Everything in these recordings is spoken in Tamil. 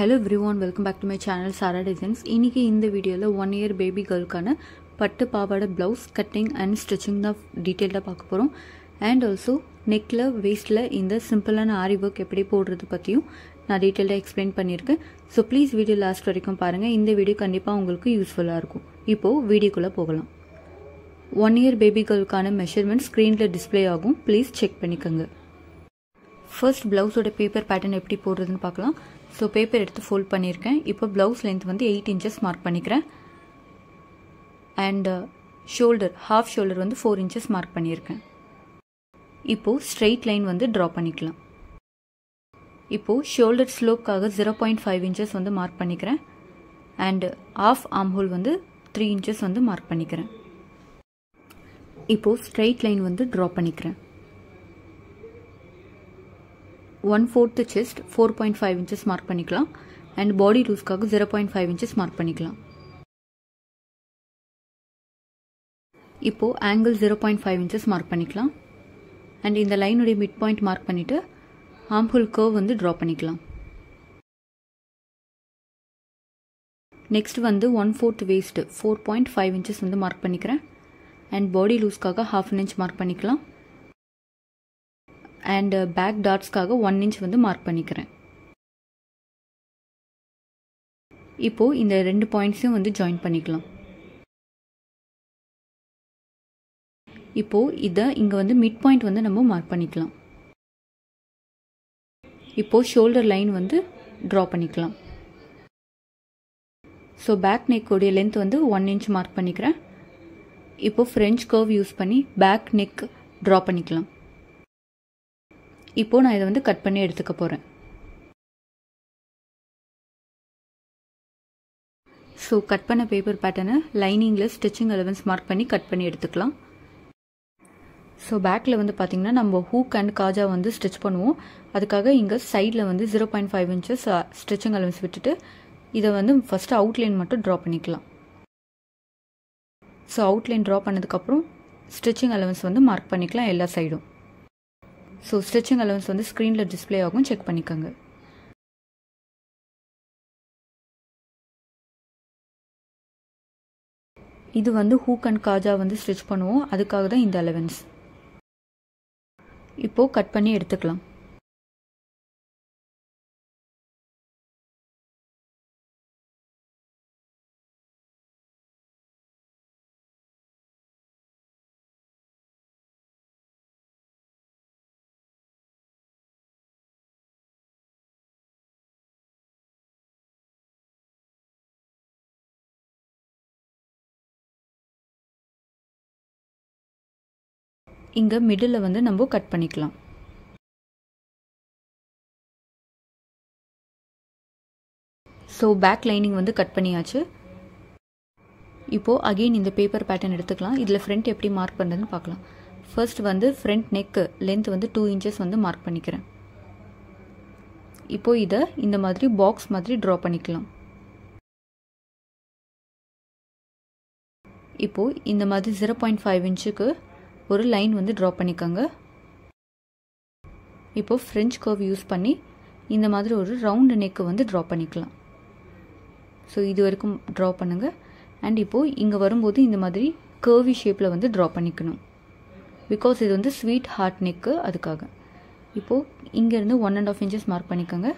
Hello everyone, welcome back to my channel Sara Designs. இன்னைக்கு இந்த வீடியோல 1 year baby girlக்கான பட்டு பாவாடை blouse cutting and stitching தான் டீடைலா பார்க்க போறோம். And also neckல waistல இந்த சிம்பிளான ஆரி work எப்படி போடுறது பத்தியும் நான் டீடைலா எக்ஸ்பிளைன் பண்ணிருக்கேன். So please வீடியோ லாஸ்ட் வரைக்கும் பாருங்க. இந்த வீடியோ கண்டிப்பா உங்களுக்கு யூஸ்ஃபுல்லா இருக்கும். இப்போ வீடியோக்குள்ள போகலாம். 1 year baby girlக்கான மெஷர்மென்ட் ஸ்கிரீன்ல டிஸ்ப்ளே ஆகும். ப்ளீஸ் செக் பண்ணிக்கங்க. First blouse ஓட paper pattern எப்படி போடுறதுன்னு பார்க்கலாம். So paper எடுத்து fold பண்ணிருக்கேன். இப்போ blouse length வந்து 8 inches மார்க் பண்ணிக்கிறேன். And shoulder half shoulder வந்து 4 inches மார்க் பண்ணிருக்கேன். இப்போ straight line வந்து draw பண்ணிக்கலாம். இப்போ shoulder slope காக 0.5 inches வந்து மார்க் பண்ணிக்கிறேன். And half armhole வந்து 3 inches வந்து மார்க் பண்ணிக்கிறேன். இப்போ straight line வந்து draw பண்ணிக்கிறேன். 1/4 chest 4.5 inches மார்க் பண்ணிக்கலாம் and body loose காக 0.5 inches மார்க் பண்ணிக்கலாம். இப்போ angle 0.5 inches மார்க் பண்ணிக்கலாம் and இந்த லைன் உடைய மிட் பாயிண்ட் மார்க் பண்ணிட்டு armhole curve வந்து draw பண்ணிக்கலாம். நெக்ஸ்ட் வந்து 1/4 waist 4.5 inches வந்து மார்க் பண்ணிக்கிறேன் and body loose காக 1/2 inch மார்க் பண்ணிக்கலாம். And back dots காக 1 inch வந்து மார்க் பண்ணிக்கிறேன். இப்போ இந்த ரெண்டு பாயிண்ட்ஸையும் வந்து ஜாயின் பண்ணிக்கலாம். இப்போ இங்க வந்து மிட் பாயிண்ட் வந்து நம்ம மார்க் பண்ணிக்கலாம். இப்போ ஷோல்டர் லைன் வந்து டிரா பண்ணிக்கலாம். ஸோ பேக் நெக் உடைய லென்த் வந்து 1 inch மார்க் பண்ணிக்கிறேன். இப்போ ஃப்ரெஞ்ச் கர்வ் யூஸ் பண்ணி பேக் நெக் டிரா பண்ணிக்கலாம். இப்போ நான் இதை வந்து கட் பண்ணி எடுத்துக்க போறேன். ஸோ கட் பண்ண பேப்பர் பேட்டர்னை லைனிங்ல ஸ்டிச்சிங் அலவன்ஸ் மார்க் பண்ணி கட் பண்ணி எடுத்துக்கலாம். ஸோ பேக்ல வந்து பார்த்தீங்கன்னா நம்ம ஹூக் அண்ட் காஜா வந்து ஸ்டிச் பண்ணுவோம். அதுக்காக இங்கே சைடில் வந்து 0.5 inches ஸ்டிச்சிங் அலவன்ஸ் விட்டுட்டு இதை வந்து ஃபர்ஸ்ட் அவுட்லைன் மட்டும் ட்ரா பண்ணிக்கலாம். ஸோ அவுட்லைன் ட்ரா பண்ணதுக்கப்புறம் ஸ்டிச்சிங் அலவன்ஸ் வந்து மார்க் பண்ணிக்கலாம் எல்லா சைடும். ஸோ ஸ்டிச்சிங் அலவன்ஸ் வந்து ஸ்க்ரீனில் டிஸ்பிளே ஆகும், செக் பண்ணிக்கோங்க. இது வந்து ஹூக் அண்ட் காஜா வந்து ஸ்டிச் பண்ணுவோம், அதுக்காக தான் இந்த அலவன்ஸ். இப்போ கட் பண்ணி எடுத்துக்கலாம். இங்க மிடில் வந்து நம்ம கட் பண்ணிக்கலாம். ஸோ பேக் லைனிங் வந்து கட் பண்ணியாச்சு. இப்போ அகெயின் இந்த பேப்பர் பேட்டர்ன் எடுத்துக்கலாம். இதில் ஃப்ரண்ட் எப்படி மார்க் பண்ணுறதுன்னு பார்க்கலாம். ஃபர்ஸ்ட் வந்து ஃப்ரண்ட் நெக் லென்த் வந்து 2 inches வந்து மார்க் பண்ணிக்கிறேன். இப்போ இதை இந்த மாதிரி பாக்ஸ் மாதிரி ட்ரா பண்ணிக்கலாம். இப்போ இந்த மாதிரி 0.5 inchக்கு ஒரு லைன் வந்து ட்ரா பண்ணிக்கோங்க. இப்போ ஃப்ரெஞ்ச் கர்வ் யூஸ் பண்ணி இந்த மாதிரி ஒரு ரவுண்ட் நெக் வந்து ட்ரா பண்ணிக்கலாம். ஸோ இது வரைக்கும் ட்ரா பண்ணுங்க. அண்ட் இப்போ இங்கே வரும்போது இந்த மாதிரி கர்வி ஷேப்பில் வந்து ட்ரா பண்ணிக்கணும். பிகாஸ் இது வந்து ஸ்வீட் ஹார்ட் நெக்கு, அதுக்காக. இப்போது இங்கேருந்து 1.5 inches மார்க் பண்ணிக்கோங்க.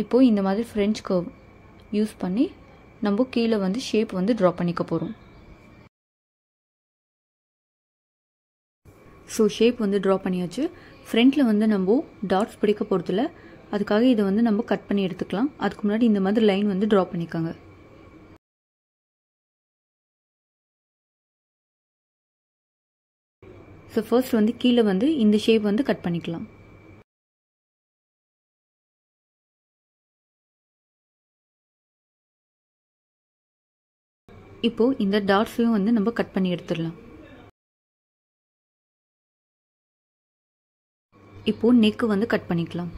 இப்போது இந்த மாதிரி ஃப்ரெஞ்ச் கர்வ் யூஸ் பண்ணி நம்ம கீழே வந்து ஷேப் வந்து ட்ரா பண்ணிக்க போகிறோம். ஸோ ஷேப் வந்து ட்ரா பண்ணியாச்சு. ஃப்ரண்ட்டில் வந்து நம்ம டாட்ஸ் பிடிக்க போகிறதில்ல, அதுக்காக இதை வந்து நம்ம கட் பண்ணி எடுத்துக்கலாம். அதுக்கு முன்னாடி இந்த மாதிரி லைன் வந்து ட்ரா பண்ணிக்கோங்க. ஸோ ஃபர்ஸ்ட் வந்து கீழே வந்து இந்த ஷேப் வந்து கட் பண்ணிக்கலாம். இப்போ இந்த டாட்ஸையும் வந்து நம்ம கட் பண்ணி எடுத்துடலாம். இப்போ நெக் வந்து கட் பண்ணிக்கலாம்.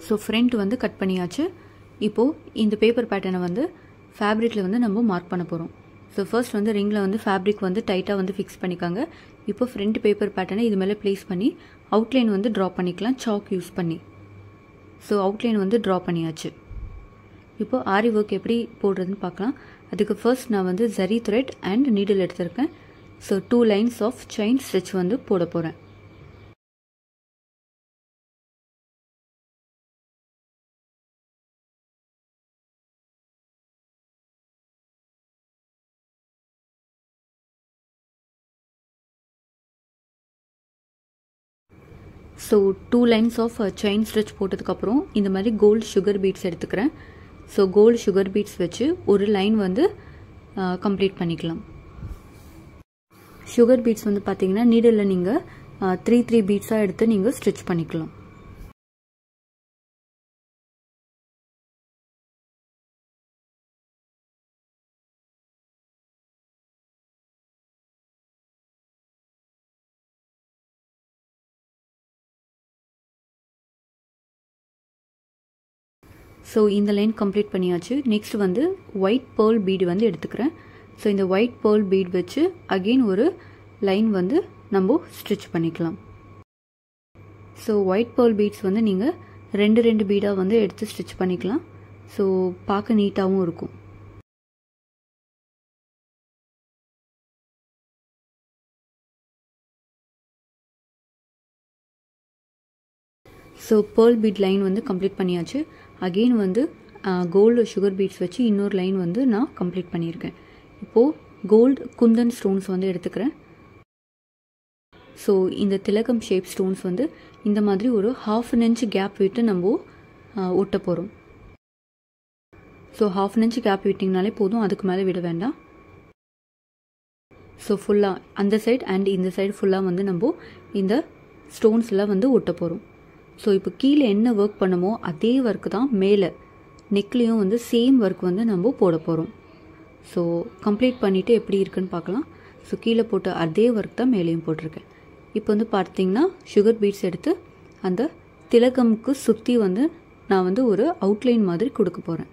ஸோ ஃப்ரண்ட் வந்து கட் பண்ணியாச்சு. இப்போ இந்த பேப்பர் பேட்டர்னை வந்து ஃபேப்ரிக்ல வந்து நம்ம மார்க் பண்ண போகிறோம். ஸோ ஃபர்ஸ்ட் வந்து ரிங்கில் வந்து ஃபேப்ரிக் வந்து டைட்டாக வந்து ஃபிக்ஸ் பண்ணிக்காங்க. இப்போ ஃப்ரண்ட் பேப்பர் பேட்டர்னை இது மேலே ப்ளேஸ் பண்ணி அவுட்லைன் வந்து ட்ரா பண்ணிக்கலாம் சாக் யூஸ் பண்ணி. ஸோ அவுட்லைன் வந்து ட்ரா பண்ணியாச்சு. இப்போது ஆரி ஒர்க் எப்படி போடுறதுன்னு பார்க்கலாம். அதுக்கு ஃபர்ஸ்ட் நான் வந்து ஜரி த்ரெட் அண்ட் நீடில் எடுத்திருக்கேன். So 2 lines of chain stitch வந்து போட போகிறேன். So 2 lines of chain stitch போட்டதுக்கப்புறம் இந்த மாதிரி கோல்டு சுகர் பீட்ஸ் எடுத்துக்கிறேன். ஸோ கோல்டு சுகர் பீட்ஸ் வச்சு ஒரு லைன் வந்து கம்ப்ளீட் பண்ணிக்கலாம். சுகர் பீட்ஸ் வந்து பார்த்தீங்கன்னா நீடில் நீங்கள் 3 பீட்ஸாக எடுத்து நீங்கள் ஸ்டிச் பண்ணிக்கலாம். ஸோ இந்த லைன் கம்ப்ளீட் பண்ணியாச்சு. நெக்ஸ்ட் வந்து ஒயிட் பேர்ல் பீடு வந்து எடுத்துக்கிறேன். ஸோ இந்த ஒயிட் பேர்ல் பீட் வச்சு அகெயின் ஒரு லைன் வந்து நம்ம ஸ்டிச் பண்ணிக்கலாம். ஸோ ஒயிட் பேர்ல் பீட்ஸ் வந்து நீங்கள் 2 பீடாக வந்து எடுத்து ஸ்டிச் பண்ணிக்கலாம். ஸோ பார்க்க நீட்டாகவும் இருக்கும். ஸோ பேர்ல் பீட் லைன் வந்து கம்ப்ளீட் பண்ணியாச்சு. அகெயின் வந்து கோல்டு சுகர் பீட்ஸ் வச்சு இன்னொரு லைன் வந்து நான் கம்ப்ளீட் பண்ணியிருக்கேன். இப்போது கோல்டு குந்தன் ஸ்டோன்ஸ் வந்து எடுத்துக்கிறேன். ஸோ இந்த திலகம் ஷேப் ஸ்டோன்ஸ் வந்து இந்த மாதிரி ஒரு 1/2 inch கேப் விட்டு நம்ம ஒட்ட போகிறோம். ஸோ 1/2 inch கேப் விட்டிங்கனாலே போதும், அதுக்கு மேலே விட வேண்டாம். ஸோ ஃபுல்லாக அந்த சைட் அண்ட் இந்த சைடு ஃபுல்லாக வந்து நம்ம இந்த ஸ்டோன்ஸ்லாம் வந்து ஒட்ட போகிறோம். ஸோ இப்போ கீழே என்ன ஒர்க் பண்ணுமோ அதே ஒர்க்கு தான் மேலே நெக்லேயும் வந்து சேம் ஒர்க் வந்து நம்ம போட போகிறோம். ஸோ கம்ப்ளீட் பண்ணிவிட்டு எப்படி இருக்குன்னு பார்க்கலாம். ஸோ கீழே போட்ட அதே ஒர்க் தான் மேலேயும் போட்டிருக்கேன். இப்போ வந்து பார்த்தீங்கன்னா சுகர் பீட்ஸ் எடுத்து அந்த திலகமுக்கு சுற்றி வந்து நான் வந்து ஒரு அவுட்லைன் மாதிரி கொடுக்க போகிறேன்.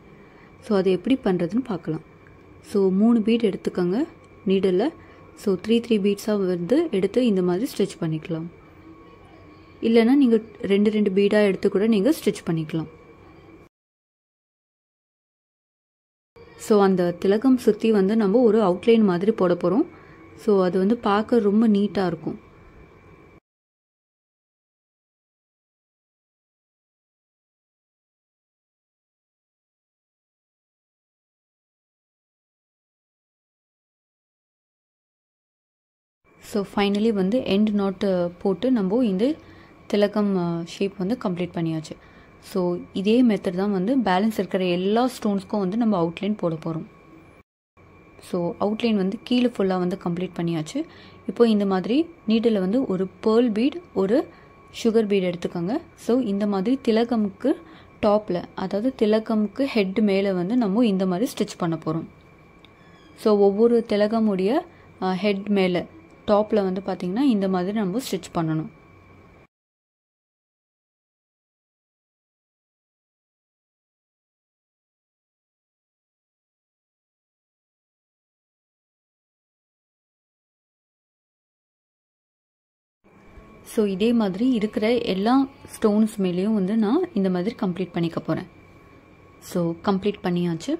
ஸோ அதை எப்படி பண்ணுறதுன்னு பார்க்கலாம். ஸோ 3 பீட் எடுத்துக்கோங்க நீடில். ஸோ 3 பீட்ஸாக வந்து எடுத்து இந்த மாதிரி ஸ்டிச் பண்ணிக்கலாம். இல்லைன்னா நீங்கள் 2 பீடாக எடுத்து கூட நீங்கள் ஸ்டிச் பண்ணிக்கலாம். ஸோ அந்த திலகம் சுற்றி வந்து நம்ம ஒரு அவுட்லைன் மாதிரி போட போகிறோம். ஸோ அது வந்து பார்க்க ரொம்ப நீட்டாக இருக்கும். ஸோ ஃபைனலி வந்து எண்ட் நாட் போட்டு நம்ம இந்த திலகம் ஷேப் வந்து கம்ப்ளீட் பண்ணியாச்சு. ஸோ இதே மெத்தட் தான் வந்து பேலன்ஸ் இருக்கிற எல்லா ஸ்டோன்ஸ்க்கும் வந்து நம்ம அவுட்லைன் போட போகிறோம். ஸோ அவுட்லைன் வந்து கீழே ஃபுல்லாக வந்து கம்ப்ளீட் பண்ணியாச்சு. இப்போது இந்த மாதிரி நீடில் வந்து ஒரு பேர்ல் பீட் ஒரு சுகர் பீட் எடுத்துக்கோங்க. ஸோ இந்த மாதிரி திலகமுக்கு டாப்பில், அதாவது திலகமுக்கு ஹெட் மேலே வந்து நம்ம இந்த மாதிரி ஸ்டிச் பண்ண போகிறோம். ஸோ ஒவ்வொரு திலகமுடைய ஹெட் மேலே டாப்பில் வந்து பார்த்திங்கன்னா இந்த மாதிரி நம்ம ஸ்டிச் பண்ணணும். ஸோ இதே மாதிரி இருக்கிற எல்லா ஸ்டோன்ஸ் மேலேயும் வந்து நான் இந்த மாதிரி கம்ப்ளீட் பண்ணிக்க போகிறேன். ஸோ கம்ப்ளீட் பண்ணியாச்சு.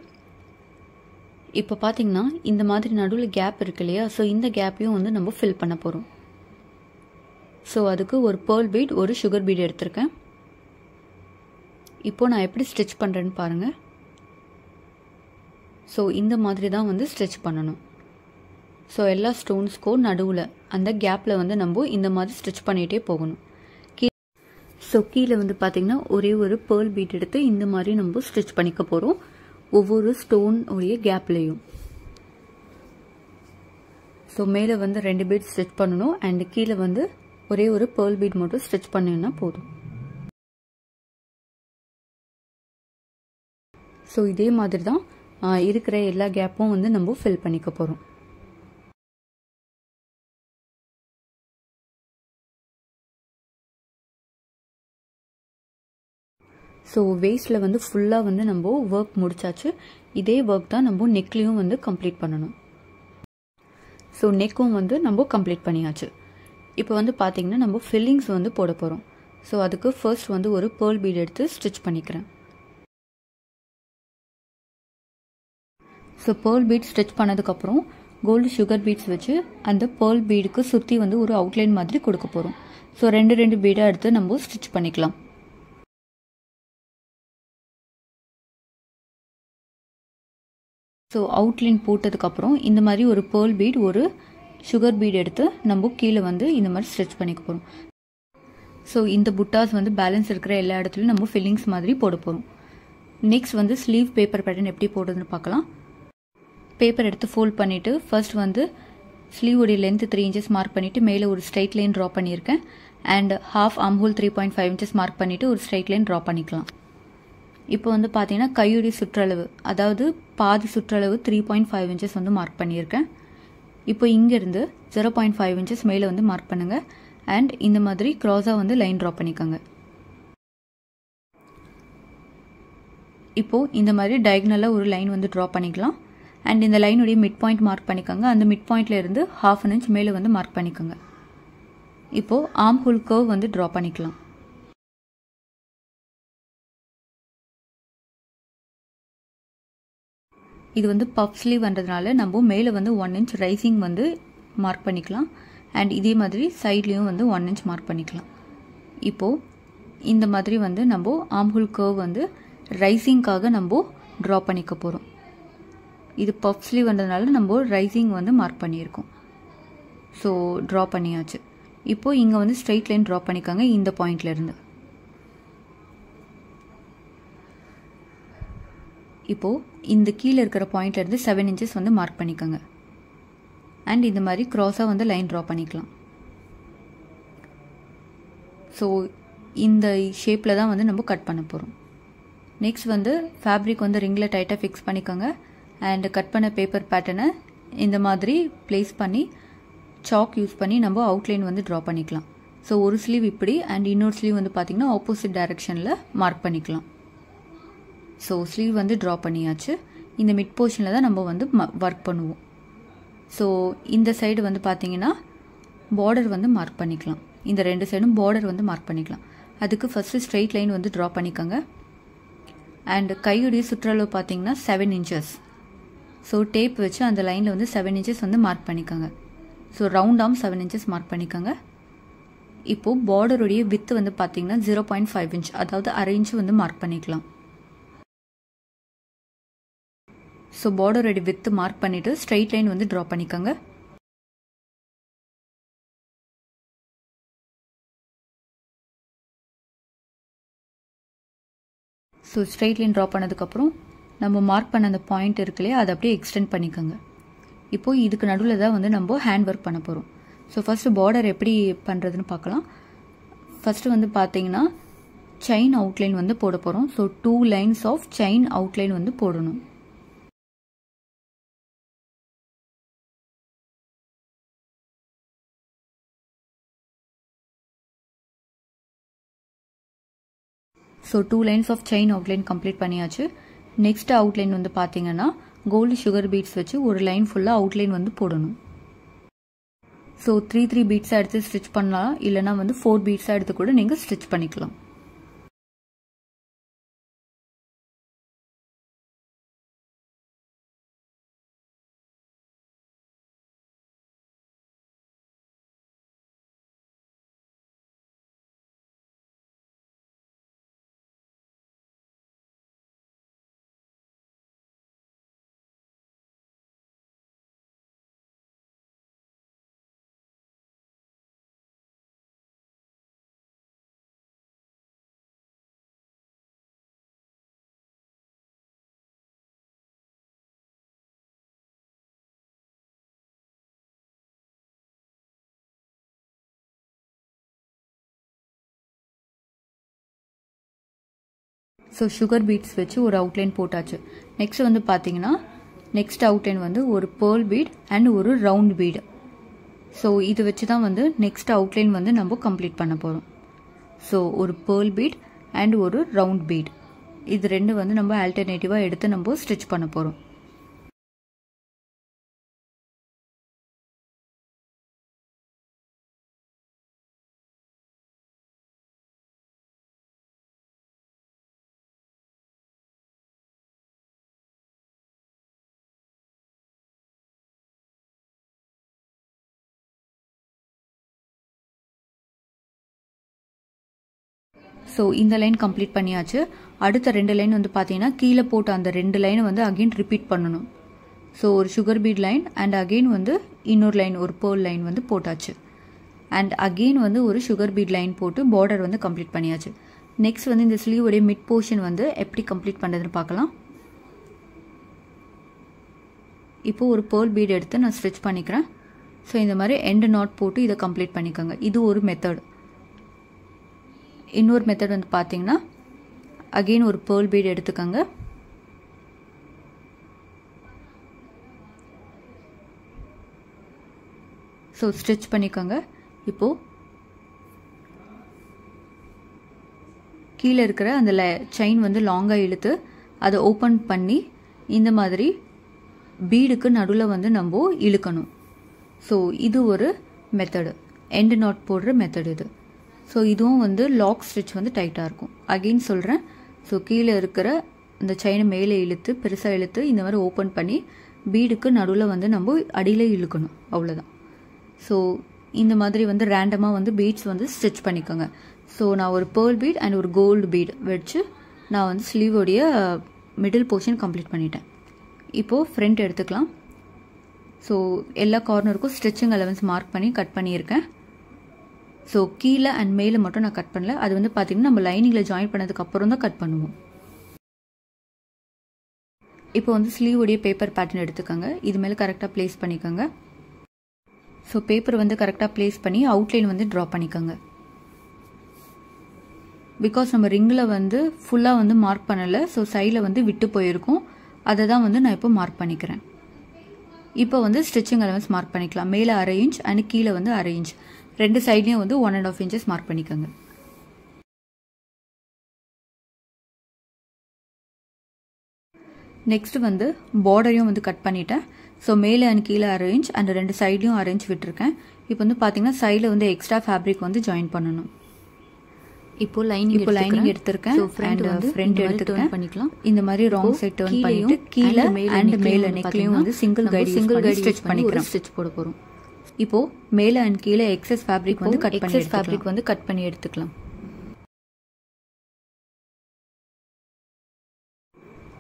இப்போ பார்த்தீங்கன்னா இந்த மாதிரி நடுவில் கேப் இருக்கு இல்லையா, ஸோ இந்த கேப்பையும் வந்து நம்ம ஃபில் பண்ண போகிறோம். ஸோ அதுக்கு ஒரு பேர்ல் பீட் ஒரு சுகர் பீட் எடுத்திருக்கேன். இப்போது நான் எப்படி ஸ்டிச் பண்ணுறேன்னு பாருங்கள். ஸோ இந்த மாதிரி தான் வந்து ஸ்டிச் பண்ணணும். ஸோ எல்லா ஸ்டோன்ஸ்க்கும் நடுவில் அந்த கேப்பில் வந்து நம்ம இந்த மாதிரி ஸ்டிச் பண்ணிகிட்டே போகணும். ஸோ கீழே வந்து பார்த்திங்கன்னா ஒரே ஒரு பேர்ல் பீட் எடுத்து இந்த மாதிரி நம்ம ஸ்டிச் பண்ணிக்க போகிறோம் ஒவ்வொரு ஸ்டோன் உடைய கேப்லேயும். ஸோ மேலே வந்து 2 பீட் ஸ்டிச் பண்ணணும் அண்ட் கீழே வந்து ஒரே ஒரு பேர்ல் பீட் மட்டும் ஸ்டிச் பண்ணினா போதும். ஸோ இதே மாதிரி தான் இருக்கிற எல்லா கேப்பும் வந்து நம்ம ஃபில் பண்ணிக்க போகிறோம். ஸோ வேஸ்ட்டில் வந்து ஃபுல்லாக வந்து நம்ம ஒர்க் முடிச்சாச்சு. இதே ஒர்க் தான் நம்ம நெக்லேயும் வந்து கம்ப்ளீட் பண்ணணும். ஸோ நெக்கும் வந்து நம்ம கம்ப்ளீட் பண்ணியாச்சு. இப்போ வந்து பார்த்திங்கன்னா நம்ம ஃபில்லிங்ஸ் வந்து போட போகிறோம். ஸோ அதுக்கு ஃபர்ஸ்ட் வந்து ஒரு பேர்ல் பீட் எடுத்து ஸ்டிச் பண்ணிக்கிறேன். ஸோ பேர்ல் பீட் ஸ்டிச் பண்ணதுக்கப்புறம் கோல்டு சுகர் பீட்ஸ் வச்சு அந்த பேர்ல் பீடுக்கு சுற்றி வந்து ஒரு அவுட்லைன் மாதிரி கொடுக்க போகிறோம். ஸோ ரெண்டு பீடாக எடுத்து நம்ம ஸ்டிச் பண்ணிக்கலாம். ஸோ அவுட்லைன் போட்டதுக்கப்புறம் இந்த மாதிரி ஒரு பேர்ல் பீட் ஒரு சுகர் பீட் எடுத்து நம்ம கீழே வந்து இந்த மாதிரி ஸ்டிச் பண்ணிக்க போகிறோம். ஸோ இந்த புட்டாஸ் வந்து பேலன்ஸ் இருக்கிற எல்லா இடத்துலையும் நம்ம ஃபில்லிங்ஸ் மாதிரி போட போகிறோம். நெக்ஸ்ட் வந்து ஸ்லீவ் பேப்பர் பேட்டர்ன் எப்படி போடுறதுன்னு பார்க்கலாம். பேப்பர் எடுத்து ஃபோல்ட் பண்ணிவிட்டு ஃபர்ஸ்ட் வந்து ஸ்லீவோடைய லென்த் 3 inches மார்க் பண்ணிவிட்டு மேலே ஒரு ஸ்ட்ரைட் லைன் ட்ரா பண்ணியிருக்கேன். And half arm whole 3.5 inches mark பண்ணிவிட்டு ஒரு ஸ்ட்ரைட் லைன் ட்ரா பண்ணிக்கலாம். இப்போ வந்து பார்த்தீங்கன்னா கையுடைய சுற்றளவு, அதாவது பாதி சுற்றளவு 3.5 inches வந்து மார்க் பண்ணியிருக்கேன். இப்போ இங்கேருந்து 0.5 inches மேலே வந்து மார்க் பண்ணுங்கள். அண்ட் இந்த மாதிரி க்ராஸாக வந்து லைன் ட்ரா பண்ணிக்கோங்க. இப்போது இந்த மாதிரி டயக்னலாக ஒரு லைன் வந்து ட்ரா பண்ணிக்கலாம். அண்ட் இந்த லைனுடைய மிட் பாயிண்ட் மார்க் பண்ணிக்கோங்க. அந்த மிட் பாயிண்ட்ல இருந்து 1/2 inch மேலே வந்து மார்க் பண்ணிக்கோங்க. இப்போது ஆர்ம் ஹோல் கர்வ் வந்து ட்ரா பண்ணிக்கலாம். இது வந்து பஃப் ஸ்லீவ் வந்ததுனால நம்ம மேலே வந்து 1 inch ரைசிங் வந்து மார்க் பண்ணிக்கலாம். அண்ட் இதே மாதிரி சைட்லேயும் வந்து 1 inch மார்க் பண்ணிக்கலாம். இப்போது இந்த மாதிரி வந்து நம்ம ஆர்ம் ஹோல் கர்வ் வந்து ரைசிங்காக நம்ம ட்ரா பண்ணிக்க போகிறோம். இது பஃப் ஸ்லீவ் வந்ததுனால நம்ம ரைசிங் வந்து மார்க் பண்ணியிருக்கோம். ஸோ ட்ரா பண்ணியாச்சு. இப்போது இங்கே வந்து ஸ்ட்ரெயிட் லைன் ட்ரா பண்ணிக்கோங்க இந்த பாயிண்ட்லேருந்து. இப்போது இந்த கீழே இருக்கிற பாயிண்ட்லேருந்து 7 inches வந்து மார்க் பண்ணிக்கோங்க. அண்ட் இந்த மாதிரி க்ராஸாக வந்து லைன் ட்ரா பண்ணிக்கலாம். ஸோ இந்த ஷேப்பில் தான் வந்து நம்ம கட் பண்ண போகிறோம். நெக்ஸ்ட் வந்து ஃபேப்ரிக் வந்து ரிங்கில் டைட்டாக ஃபிக்ஸ் பண்ணிக்கோங்க. அண்ட் கட் பண்ண பேப்பர் பேட்டர்னை இந்த மாதிரி ப்ளேஸ் பண்ணி சாக் யூஸ் பண்ணி நம்ம அவுட்லைன் வந்து ட்ரா பண்ணிக்கலாம். ஸோ ஒரு ஸ்லீவ் இப்படி அண்ட் இன்னொரு ஸ்லீவ் வந்து பார்த்திங்கன்னா ஆப்போசிட் டைரெக்ஷனில் மார்க் பண்ணிக்கலாம். ஸோ ஸ்லீவ் வந்து ட்ரா பண்ணியாச்சு. இந்த மிட் போர்ஷனில் தான் நம்ம வந்து ஒர்க் பண்ணுவோம். ஸோ இந்த சைடு வந்து பார்த்திங்கன்னா பார்டர் வந்து மார்க் பண்ணிக்கலாம். இந்த 2 சைடும் பார்டர் வந்து மார்க் பண்ணிக்கலாம். அதுக்கு ஃபஸ்ட்டு ஸ்ட்ரெயிட் லைன் வந்து ட்ரா பண்ணிக்கோங்க. அண்ட் கையுடைய சுற்றளவு பார்த்திங்கன்னா 7 inches. ஸோ டேப் வச்சு அந்த லைனில் வந்து 7 inches வந்து மார்க் பண்ணிக்கோங்க. So round arm 7 inches mark பண்ணிக்கோங்க. இப்போது பார்டருடைய வித்து வந்து பார்த்திங்கன்னா 0.5 inch, அதாவது 1/2 inch வந்து மார்க் பண்ணிக்கலாம். ஸோ பார்டருடைய வித்து மார்க் பண்ணிவிட்டு ஸ்ட்ரெயிட் லைன் வந்து ட்ரா பண்ணிக்கோங்க. ஸோ ஸ்ட்ரெயிட் லைன் ட்ரா பண்ணதுக்கப்புறம் நம்ம மார்க் பண்ண அந்த பாயிண்ட் இருக்குல்லையே அதை அப்படியே எக்ஸ்டெண்ட் பண்ணிக்கோங்க. இப்போது இதுக்கு நடுவில் தான் வந்து நம்ம ஹேண்ட் ஒர்க் பண்ண போகிறோம். ஸோ ஃபஸ்ட்டு பார்டர் எப்படி பண்ணுறதுன்னு பார்க்கலாம். ஃபஸ்ட்டு வந்து பார்த்தீங்கன்னா செயின் அவுட்லைன் வந்து போட போகிறோம். So 2 lines of chain outline வந்து போடணும். So 2 lines of chain outline complete பண்ணியாச்சு. நெக்ஸ்ட் அவுட்லைன் வந்து பார்த்தீங்கன்னா கோல்டு சுகர் பீட்ஸ் வச்சு ஒரு லைன் ஃபுல்லாக அவுட்லைன் வந்து போடணும். ஸோ 3 பீட்ஸாக எடுத்து ஸ்டிச் பண்ணலாம். இல்லைனா வந்து 4 பீட்ஸாக எடுத்து கூட நீங்கள் ஸ்டிச் பண்ணிக்கலாம். ஸோ சுகர் பீட்ஸ் வச்சு ஒரு அவுட்லைன் போட்டாச்சு. நெக்ஸ்ட் வந்து பார்த்தீங்கன்னா நெக்ஸ்ட் அவுட்லைன் வந்து ஒரு பேர்ல் பீட் அண்ட் ஒரு ரவுண்ட் பீடு. ஸோ இது வச்சு தான் வந்து நெக்ஸ்ட் அவுட்லைன் வந்து நம்ம கம்ப்ளீட் பண்ண போகிறோம். ஸோ ஒரு பேர்ல் பீட் அண்ட் ஒரு ரவுண்ட் பீட், இது ரெண்டு வந்து நம்ம ஆல்டர்னேட்டிவாக எடுத்து நம்ம ஸ்டிச் பண்ண போகிறோம். ஸோ இந்த லைன் கம்ப்ளீட் பண்ணியாச்சு. அடுத்த 2 லைன் வந்து பார்த்தீங்கன்னா கீழே போட்ட அந்த 2 லைனை வந்து அகெயின் ரிப்பீட் பண்ணணும். ஸோ ஒரு sugar beat line and again வந்து இன்னொரு லைன் ஒரு பேர்ல் லைன் வந்து போட்டாச்சு. அண்ட் அகெயின் வந்து ஒரு சுகர் பீட் லைன் போட்டு பார்டர் வந்து கம்ப்ளீட் பண்ணியாச்சு. நெக்ஸ்ட் வந்து இந்த ஸ்லீவோடைய மிட் போர்ஷன் வந்து எப்படி கம்ப்ளீட் பண்ணுறதுன்னு பார்க்கலாம். இப்போது ஒரு பேர்ல் பீட் எடுத்து நான் ஸ்டிச் பண்ணிக்கிறேன். ஸோ இந்த மாதிரி எண்டு நாட் போட்டு இதை கம்ப்ளீட் பண்ணிக்கோங்க. இது ஒரு மெத்தட். இன்னொரு மெத்தட் வந்து பார்த்தீங்கன்னா அகெயின் ஒரு பேர்ல் பீட் எடுத்துக்கோங்க. ஸோ ஸ்டிச் பண்ணிக்கோங்க. இப்போது கீழே இருக்கிற அந்த செயின் வந்து லாங்காக இழுத்து அதை ஓப்பன் பண்ணி இந்த மாதிரி பீடுக்கு நடுவில் வந்து நம்ம இழுக்கணும். ஸோ இது ஒரு மெத்தடு, எண்டு நாட் போடுற மெத்தட் இது. ஸோ இதுவும் வந்து லாக் ஸ்டிச் வந்து டைட்டாக இருக்கும். அகெயின் சொல்கிறேன். ஸோ கீழே இருக்கிற அந்த செயினை மேலே இழுத்து பெருசாக இழுத்து இந்த மாதிரி ஓப்பன் பண்ணி பீடுக்கு நடுவில் வந்து நம்ம அடியில் இழுக்கணும். அவ்வளோதான். ஸோ இந்த மாதிரி வந்து ரேண்டமாக வந்து பீட்ஸ் வந்து ஸ்டிச் பண்ணிக்கோங்க. ஸோ நான் ஒரு பேர்ல் பீட் அண்ட் ஒரு கோல்டு பீட் வச்சு நான் வந்து ஸ்லீவோடைய மிடில் போர்ஷன் கம்ப்ளீட் பண்ணிட்டேன். இப்போது ஃப்ரண்ட் எடுத்துக்கலாம். ஸோ எல்லா கார்னருக்கும் ஸ்டிச்சிங் அலவன்ஸ் மார்க் பண்ணி கட் பண்ணியிருக்கேன். ஸோ கீழே அண்ட் மேலே மட்டும் நான் கட் பண்ணல. அது வந்து பார்த்திங்கன்னா நம்ம லைனிங்கில் ஜாயின் பண்ணதுக்கு அப்புறம் தான் கட் பண்ணுவோம். இப்போ வந்து ஸ்லீவோடைய பேப்பர் பேட்டர்ன் எடுத்துக்கோங்க. இது மேலே கரெக்டாக ப்ளேஸ் பண்ணிக்கோங்க. ஸோ பேப்பர் வந்து கரெக்டாக ப்ளேஸ் பண்ணி அவுட்லைன் வந்து ட்ரா பண்ணிக்கோங்க. பிகாஸ் நம்ம ரிங்கில் வந்து ஃபுல்லாக வந்து மார்க் பண்ணலை. ஸோ சைடில் வந்து விட்டு போயிருக்கும். அதை தான் வந்து நான் இப்போ மார்க் பண்ணிக்கிறேன். இப்போ வந்து ஸ்டிச்சிங் அலவன்ஸ் மார்க் பண்ணிக்கலாம். மேலே 1/2 இன்ச் அண்ட் கீழே வந்து 1/2 இன்ச். 2 சைட்லேயும் வந்து 1.5 இன்ச்சஸ் மார்க் பண்ணிக்கோங்க. நெக்ஸ்ட் வந்து பார்டரையும் வந்து கட் பண்ணிட்டேன். ஸோ மேலே அண்ட் கீழே 1/2 இன்ச் அண்ட் 2 சைட்லையும் 1/2 இன்ச் விட்டுருக்கேன். இப்போ வந்து பார்த்தீங்கன்னா சைடில் வந்து எக்ஸ்ட்ரா ஃபேப்ரிக் வந்து ஜாயின் பண்ணணும். இப்போ லைனிங் எடுத்திருக்கேன். ஃப்ரண்ட் எடுத்துக்கிறேன் பண்ணிக்கலாம். இந்த மாதிரி ராங் சைட் டர்ன் பண்ணிட்டு கீழே அண்ட் மேலே நெக்லையும் வந்து சிங்கிள் கைடு ஸ்டிச் பண்ணிக்கிறேன். ஸ்டிச் போட போகிறோம். இப்போ மேலே அண்ட் கீழே எக்ஸஸ் ஃபேப்ரிக் வந்து கட் பண்ணி எடுத்துக்கலாம்.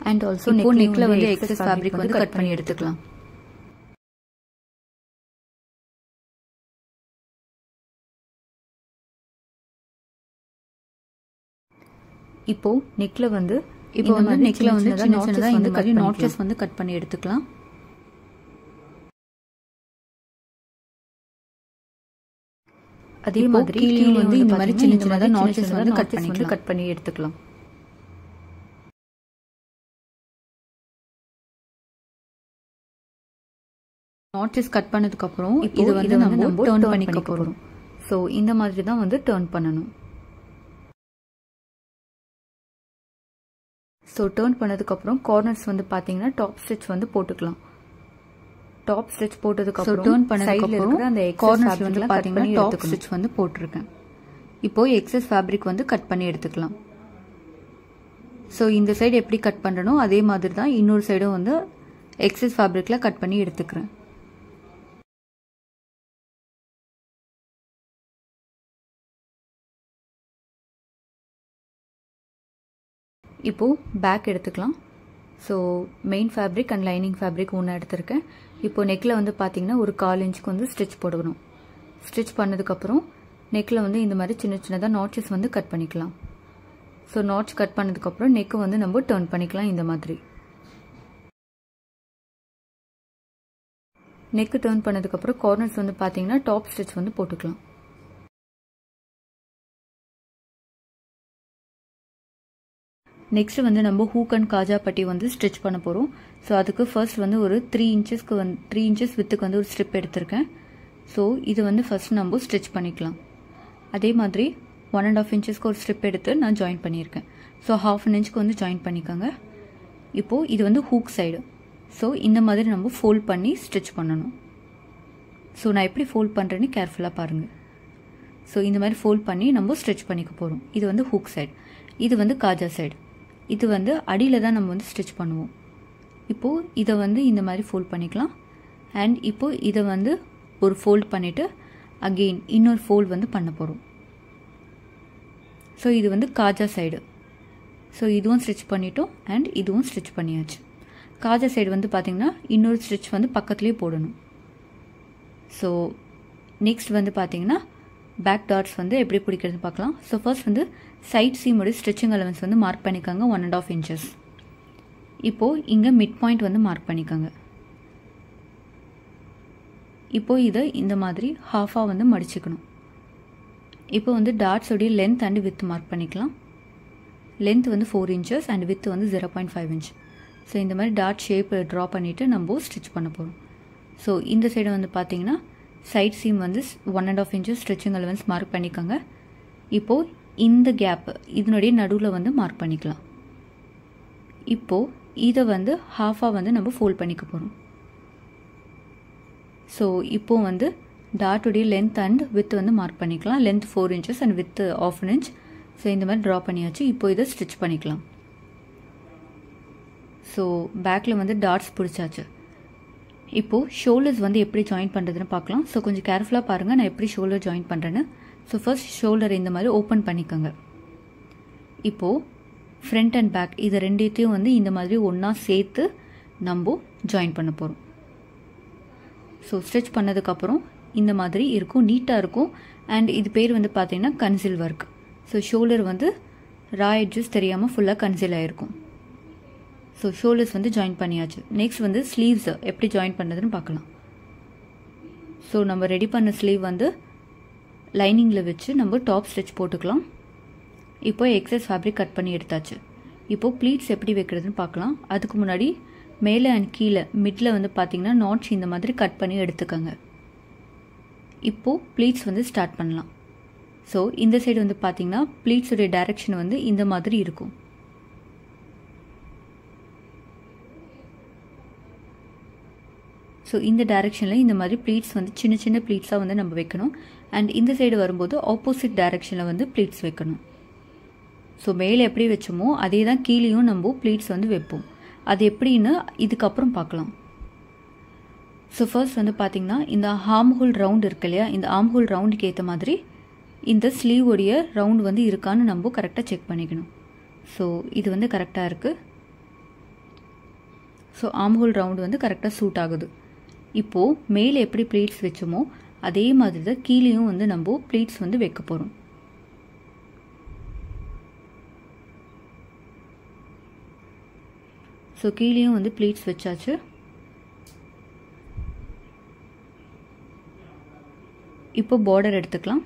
அண்ட் ஆல்சோ நெக்ல வந்து எக்ஸஸ் ஃபேப்ரிக் வந்து கட் பண்ணி எடுத்துக்கலாம். இப்போ நெக்ல வந்து சின்ன சின்னதா இந்த மாதிரி நாட்சஸ் வந்து கட் பண்ணி எடுத்துக்கலாம். அதே மாதிரி கீழே வந்து இந்த மாதிரி சின்ன சின்னதா நாட்சஸ் வந்து கட் பண்ணி எடுத்துக்கலாம். நாட்சஸ் கட் பண்ணதுக்கு அப்புறம் இது வந்து நம்ம டர்ன் பண்ணிக்க போறோம். ஸோ இந்த மாதிரி தான் வந்து டர்ன் பண்ணணும். ஸோ டர்ன் பண்ணதுக்கப்புறம் கார்னர்ஸ் வந்து பார்த்தீங்கன்னா டாப் ஸ்டிச் வந்து போட்டுக்கலாம். டாப் ஸ்டிச் போட்டதுக்கப்புறம் டர்ன் பண்ணதுக்கப்புறம் அந்த கார்னர்ஸ் வந்து பார்த்தீங்கன்னா டாப் ஸ்டிச் வந்து போட்டிருக்கேன். இப்போது எக்ஸஸ் ஃபேப்ரிக் வந்து கட் பண்ணி எடுத்துக்கலாம். ஸோ இந்த சைடு எப்படி கட் பண்ணுறனோ அதே மாதிரி தான் இன்னொரு சைடும் வந்து எக்ஸஸ் ஃபேப்ரிக்கில் கட் பண்ணி எடுத்துக்கிறேன். இப்போது பேக் எடுத்துக்கலாம். So main fabric and lining fabric ஒன்று எடுத்திருக்கேன். இப்போது நெக்கில் வந்து பார்த்தீங்கன்னா ஒரு 1/4 இன்ச்சுக்கு வந்து ஸ்டிச் போடணும். ஸ்டிச் பண்ணதுக்கப்புறம் நெக்கில் வந்து இந்த மாதிரி சின்ன சின்னதாக நாட்சஸ் வந்து கட் பண்ணிக்கலாம். ஸோ நாட்ச் கட் பண்ணதுக்கப்புறம் நெக்கை வந்து நம்ம டர்ன் பண்ணிக்கலாம். இந்த மாதிரி நெக்கு டர்ன் பண்ணதுக்கப்புறம் கார்னர்ஸ் வந்து பார்த்தீங்கன்னா டாப் ஸ்டிச் வந்து போட்டுக்கலாம். நெக்ஸ்ட் வந்து நம்ம ஹூக் அண்ட் காஜா பட்டி வந்து ஸ்டிச் பண்ண போகிறோம். ஸோ அதுக்கு ஃபர்ஸ்ட் வந்து ஒரு 3 இன்ச்சஸ் வித்துக்கு வந்து ஒரு ஸ்ட்ரிப் எடுத்திருக்கேன். ஸோ இது வந்து ஃபர்ஸ்ட் நம்ம ஸ்டிச் பண்ணிக்கலாம். அதே மாதிரி 1.5 இன்ச்சஸ்க்கு ஒரு ஸ்ட்ரிப் எடுத்து நான் ஜாயின் பண்ணியிருக்கேன். ஸோ 1/2 இன்ச்சுக்கு வந்து ஜாயின் பண்ணிக்கோங்க. இப்போது இது வந்து ஹூக் சைடு. ஸோ இந்த மாதிரி நம்ம ஃபோல்ட் பண்ணி ஸ்டிச் பண்ணணும். ஸோ நான் எப்படி ஃபோல்ட் பண்ணுறேன்னு கேர்ஃபுல்லாக பாருங்கள். ஸோ இந்த மாதிரி ஃபோல்ட் பண்ணி நம்ம ஸ்டிச் பண்ணிக்க போகிறோம். இது வந்து ஹூக் சைடு, இது வந்து காஜா சைடு. இது வந்து அடியில் தான் நம்ம வந்து ஸ்டிச் பண்ணுவோம். இப்போது இதை வந்து இந்த மாதிரி ஃபோல்ட் பண்ணிக்கலாம். அண்ட் இப்போது இதை வந்து ஒரு ஃபோல்ட் பண்ணிவிட்டு அகெயின் இன்னொரு ஃபோல்ட் வந்து பண்ண போகிறோம். ஸோ இது வந்து காஜா சைடு. ஸோ இதுவும் ஸ்டிச் பண்ணிட்டோம் அண்ட் இதுவும் ஸ்டிச் பண்ணியாச்சு. காஜா சைடு வந்து பார்த்திங்கன்னா இன்னொரு ஸ்டிச் வந்து பக்கத்துலேயே போடணும். ஸோ நெக்ஸ்ட் வந்து பார்த்திங்கன்னா பேக் டாட்ஸ் வந்து எப்படி பிடிக்கிறது பார்க்கலாம். ஸோ ஃபர்ஸ்ட் வந்து சைட் சீமோட ஸ்டிச்சிங் அலவன்ஸ் வந்து மார்க் பண்ணிக்கோங்க 1.5 inches. இப்போது இங்கே மிட் பாயிண்ட் வந்து மார்க் பண்ணிக்கோங்க. இப்போது இதை இந்த மாதிரி ஹாஃபாக வந்து மடிச்சுக்கணும். இப்போ வந்து டாட்ஸோடைய லென்த் அண்ட் வித் மார்க் பண்ணிக்கலாம். லென்த் வந்து 4 inches அண்ட் வித் வந்து 0.5 inch. ஸோ இந்த மாதிரி டாட் ஷேப் ட்ரா பண்ணிவிட்டு நம்ம ஸ்டிச் பண்ண போகிறோம். ஸோ இந்த சைடு வந்து பார்த்திங்கன்னா சைட் சீம் வந்து 1.5 inches ஸ்டிச்சிங் அலவன்ஸ் மார்க் பண்ணிக்கோங்க. இப்போது இந்த கேப் இதனுடைய நடுவில் வந்து மார்க் பண்ணிக்கலாம். இப்போது இதை வந்து ஹாஃபாக வந்து நம்ம ஃபோல்ட் பண்ணிக்க போகிறோம். ஸோ இப்போது வந்து டாட்டுடைய லென்த் அண்ட் வித் வந்து மார்க் பண்ணிக்கலாம். Length 4 inches and with 1/2 inch. So இந்த மாதிரி ட்ரா பண்ணியாச்சு. இப்போ இதை ஸ்டிச் பண்ணிக்கலாம். ஸோ பேக்கில் வந்து டாட்ஸ் பிடிச்சாச்சு. இப்போது ஷோல்டர்ஸ் வந்து எப்படி ஜாயின் பண்ணுறதுன்னு பார்க்கலாம். ஸோ கொஞ்சம் கேர்ஃபுல்லாக பாருங்கள் நான் எப்படி ஷோல்டர் ஜாயின் பண்ணுறேன்னு. ஸோ ஃபர்ஸ்ட் ஷோல்டர் இந்த மாதிரி ஓப்பன் பண்ணிக்கோங்க. இப்போது ஃப்ரண்ட் அண்ட் பேக் இது ரெண்டுத்தையும் வந்து இந்த மாதிரி ஒன்றா சேர்த்து நம்ம ஜாயின் பண்ண போகிறோம். ஸோ ஸ்டிச் பண்ணதுக்கப்புறம் இந்த மாதிரி இருக்கும், நீட்டாக இருக்கும். அண்ட் இது பேர் வந்து பார்த்திங்கன்னா கன்சில் ஒர்க். ஸோ ஷோல்டர் வந்து ரா எட்ஜஸ் தெரியாமல் ஃபுல்லாக கன்சில் ஆகிருக்கும். ஸோ ஷோல்டர்ஸ் வந்து ஜாயின் பண்ணியாச்சு. நெக்ஸ்ட் வந்து ஸ்லீவ்ஸ் எப்படி ஜாயின் பண்ணுறதுன்னு பார்க்கலாம். ஸோ நம்ம ரெடி பண்ண ஸ்லீவ் வந்து லைனிங்கில் வச்சு நம்ம டாப் ஸ்டிச் போட்டுக்கலாம். இப்போ எக்ஸஸ் ஃபேப்ரிக் கட் பண்ணி எடுத்தாச்சு. இப்போது ப்ளீட்ஸ் எப்படி வைக்கிறதுன்னு பார்க்கலாம். அதுக்கு முன்னாடி மேலே அண்ட் கீழே மிடில் வந்து பார்த்திங்கன்னா நாட்ச் இந்த மாதிரி கட் பண்ணி எடுத்துக்கோங்க. இப்போது ப்ளீட்ஸ் வந்து ஸ்டார்ட் பண்ணலாம். ஸோ இந்த சைடு வந்து பார்த்திங்கன்னா ப்ளீட்ஸுடைய டைரெக்ஷன் வந்து இந்த மாதிரி இருக்கும். ஸோ இந்த டைரெக்ஷனில் இந்த மாதிரி ப்ளீட்ஸ் வந்து சின்ன சின்ன ப்ளீட்ஸாக வந்து நம்ம வைக்கணும். அண்ட் இந்த சைடு வரும்போது ஆப்போசிட் டைரெக்ஷனில் வந்து ப்ளீட்ஸ் வைக்கணும். ஸோ மேலே எப்படி வச்சோமோ அதே தான் கீழேயும் நம்ம ப்ளீட்ஸ் வந்து வைப்போம். அது எப்படின்னு இதுக்கப்புறம் பார்க்கலாம். ஸோ ஃபர்ஸ்ட் வந்து பார்த்திங்கன்னா இந்த ஆர்ம் ஹோல் ரவுண்ட் இருக்கு இல்லையா, இந்த ஆர்ம் ஹோல் ரவுண்டுக்கு ஏற்ற மாதிரி இந்த ஸ்லீவோடைய ரவுண்ட் வந்து இருக்கான்னு நம்ம கரெக்டாக செக் பண்ணிக்கணும். ஸோ இது வந்து கரெக்டாக இருக்குது. ஸோ ஆர்ம் ஹோல் ரவுண்டு வந்து கரெக்டாக சூட் ஆகுது. இப்போது மேலே எப்படி ப்ளீட்ஸ் வச்சோமோ அதே மாதிரி தான் கீழேயும் வந்து நம்ம ப்ளீட்ஸ் வந்து வைக்க போகிறோம். ஸோ கீழேயும் வந்து ப்ளீட்ஸ் வச்சாச்சு. இப்போ பார்டர் எடுத்துக்கலாம்.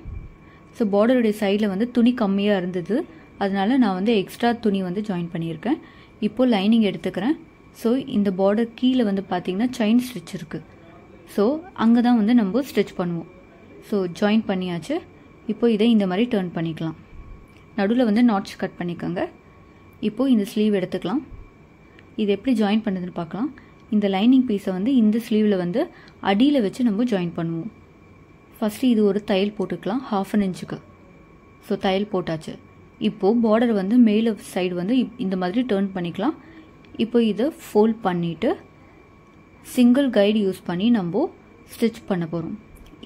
ஸோ பார்டருடைய சைடில் வந்து துணி கம்மியாக இருந்தது, அதனால நான் வந்து எக்ஸ்ட்ரா துணி வந்து ஜாயின் பண்ணியிருக்கேன். இப்போது லைனிங் எடுத்துக்கிறேன். ஸோ இந்த பார்டர் கீழே வந்து பார்த்திங்கன்னா செயின் ஸ்டிச் இருக்குது. ஸோ அங்கே தான் வந்து நம்ம ஸ்டிச் பண்ணுவோம். ஸோ ஜாயின் பண்ணியாச்சு. இப்போ இதை இந்த மாதிரி டர்ன் பண்ணிக்கலாம். நடுவில் வந்து நாட்ச் கட் பண்ணிக்கோங்க. இப்போது இந்த ஸ்லீவ் எடுத்துக்கலாம். இது எப்படி ஜாயின் பண்ணுறதுன்னு பார்க்கலாம். இந்த லைனிங் பீஸை வந்து இந்த ஸ்லீவில் வந்து அடியில் வச்சு நம்ம ஜாயின் பண்ணுவோம். ஃபஸ்ட்டு இது ஒரு தையல் போட்டுக்கலாம் 1/2 inch. ஸோ தையல் போட்டாச்சு. இப்போது பார்டர் வந்து மேலே சைடு வந்து இந்த மாதிரி டர்ன் பண்ணிக்கலாம். இப்போ இதை ஃபோல்ட் பண்ணிவிட்டு சிங்கிள் கைடு யூஸ் பண்ணி நம்ம ஸ்டிச் பண்ண போகிறோம்.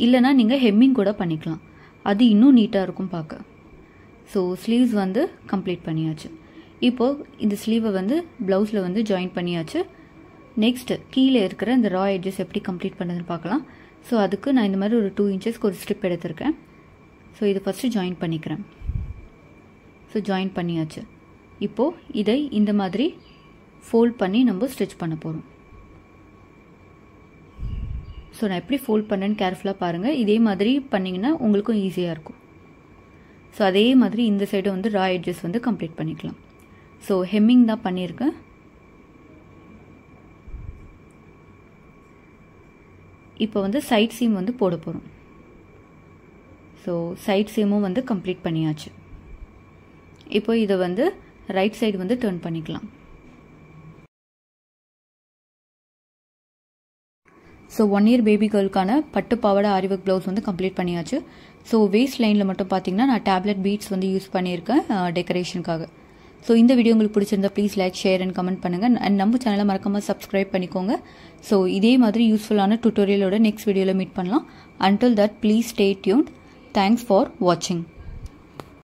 இல்லைனா நீங்கள் ஹெம்மிங் கூட பண்ணிக்கலாம், அது இன்னும் நீட்டாக இருக்கும் பார்க்க. ஸோ ஸ்லீவ்ஸ் வந்து கம்ப்ளீட் பண்ணியாச்சு. இப்போது இந்த ஸ்லீவை வந்து ப்ளவுஸில் வந்து ஜாயின் பண்ணியாச்சு. நெக்ஸ்ட்டு கீழே இருக்கிற இந்த ரா எட்ஜஸ் எப்படி கம்ப்ளீட் பண்ணுறதுன்னு பார்க்கலாம். ஸோ அதுக்கு நான் இந்த மாதிரி ஒரு 2 inches ஒரு ஸ்ட்ரிப் எடுத்திருக்கேன். ஸோ இதை ஃபஸ்ட்டு ஜாயின் பண்ணிக்கிறேன். ஸோ ஜாயின் பண்ணியாச்சு. இப்போது இதை இந்த மாதிரி ஃபோல்ட் பண்ணி நம்ம ஸ்டிச் பண்ண போகிறோம். ஸோ நான் எப்படி ஃபோல்ட் பண்ணேன்னு கேர்ஃபுல்லாக பாருங்கள். இதே மாதிரி பண்ணிங்கன்னா உங்களுக்கும் ஈஸியாக இருக்கும். ஸோ அதே மாதிரி இந்த சைடு வந்து ரா எட்ஜஸ் வந்து கம்ப்ளீட் பண்ணிக்கலாம். ஸோ ஹெம்மிங் தான் பண்ணியிருக்கேன். இப்போ வந்து சைட் சீம் வந்து போட போகிறோம். ஸோ சைட் சீமும் வந்து கம்ப்ளீட் பண்ணியாச்சு. இப்போ இதை வந்து ரைட் சைடு வந்து டர்ன் பண்ணிக்கலாம். ஸோ 1 year பேபி கேர்ளுக்கான பட்டு பாவாடை ஆரி ஒர்க் ப்ளவுஸ் வந்து கம்ப்ளீட் பண்ணியாச்சு. ஸோ வேஸ்ட் லைனில் மட்டும் பார்த்தீங்கன்னா நான் டேப்லெட் பீட்ஸ் வந்து யூஸ் பண்ணியிருக்கேன் டெக்கரேஷனுக்காக. ஸோ இந்த வீடியோ உங்களுக்கு பிடிச்சிருந்தா please like, share and comment பண்ணுங்கள். அண்ட் நம்ம சேனலை மறக்காமல் சப்ஸ்கிரைப் பண்ணிக்கோங்க. ஸோ இதே மாதிரி யூஸ்ஃபுல்லான டுட்டோரியலோட நெக்ஸ்ட் வீடியோவில் மீட் பண்ணலாம். Until that please stay tuned. Thanks for வாட்சிங்.